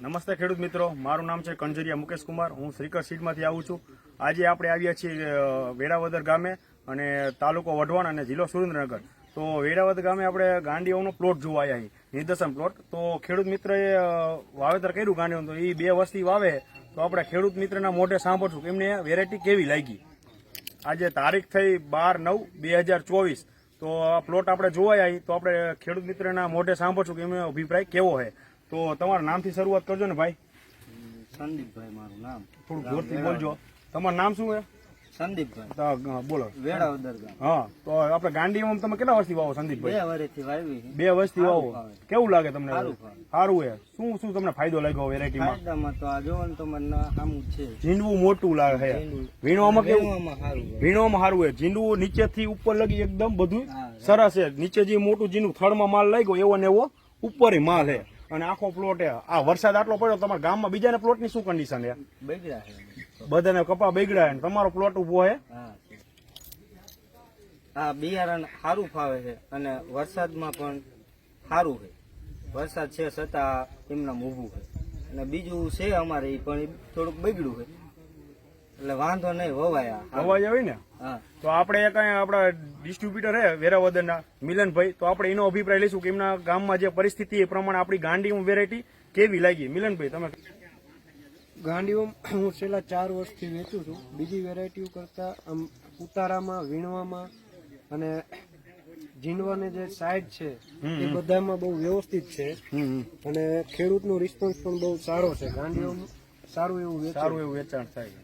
નમસ્તે ખેડૂત મિત્રો, મારું નામ છે કંજરિયા મુકેશ કુમાર. હું શ્રીકર સીડમાંથી આવું છું. આજે આપણે આવ્યા છીએ વેરાવદર ગામે અને તાલુકો વઢવાણ અને જિલ્લો સુરેન્દ્રનગર. તો વેરાવદર ગામે આપણે ગાંડીઓનો પ્લોટ જોવા આવ્યા અહીં, નિદર્શન પ્લોટ. તો ખેડૂત મિત્રએ વાવેતર કર્યું ગાંડીઓનું, તો એ 2 વસ્તી વાવે તો આપણે ખેડૂત મિત્રના મોઢે સાંભળશું કે એમને વેરાયટી કેવી લાગી. આજે તારીખ થઈ 12/9/2024. તો આ પ્લોટ આપણે જોવા આવી તો આપણે ખેડૂત મિત્રના મોઢે સાંભળશું કે એમનો અભિપ્રાય કેવો છે. તો તમારા નામથી શરૂઆત કરજો ને ભાઈ. સંદીપભાઈ મારું નામ. થોડું જોરથી બોલજો. તમારું નામ શું છે? સંદીપભાઈ. બોલો. વેરાવદર ગામ. હા, તો આપણે ગાંડીમાં તમે કેટલા વર્ષથી વાવો સંદીપભાઈ? 2 વર્ષથી વાવી. 2 વર્ષથી વાવો. કેવું લાગે તમને? સારું છે. શું શું તમને ફાયદો લાગ્યો વેરાયટીમાં? ફાયદામાં તો આ જોવો ને તો મને સામું છે. ઝીંડવું મોટું લાગે છે. વીણવામાં કેવું? સારું. વીણવામાં સારું છે. ઝીંડવું નીચેથી ઉપર લગી એકદમ બધું સરસ છે. નીચે જે મોટું ઝીંડવું થડમાં માલ લાગ્યો એવો ને એવો ઉપર માલ છે. અને આખો પ્લોટ છે. આ વરસાદ આટલો પડ્યો, તમારા ગામમાં બીજાના પ્લોટની શું કન્ડિશન છે? બગડ્યા છે. બધાને કપા બગડ્યા છે. તમારો પ્લોટ ઉભો છે. આ બિયારણ સારું ફાવે છે અને વરસાદમાં પણ સારું છે. વરસાદ છે છતાં એમના ઊભું છે. અને બીજું છે અમારે ઈ પણ થોડુંક બગડ્યું છે, એટલે વાંધો નહીં. હવાઈ આવી ને. હા, તો આપણે કઈ આપણા ડિસ્ટ્રીબ્યુટર છે વેરાવદરના મિલનભાઈ, તો આપણે એનો અભિપ્રાય લઈશું કે એમના ગામમાં જે પરિસ્થિતિ એ પ્રમાણે આપણી ગાંડી વેરાયટી કેવી લાગી. મિલનભાઈ, તમે? ગાંડીઓ હું છેલ્લા 4 વર્ષથી વેચું છું. બીજી વેરાયટીઓ કરતા આમ ઉતારામાં, વીણવામાં અને ઝીંડવાની જે સાઈઝ છે એ બધામાં બહુ વ્યવસ્થિત છે અને ખેડૂતનો રિસ્પોન્સ પણ બહુ સારો છે. ગાંડીઓ સારું એવું વેચાણ થાય.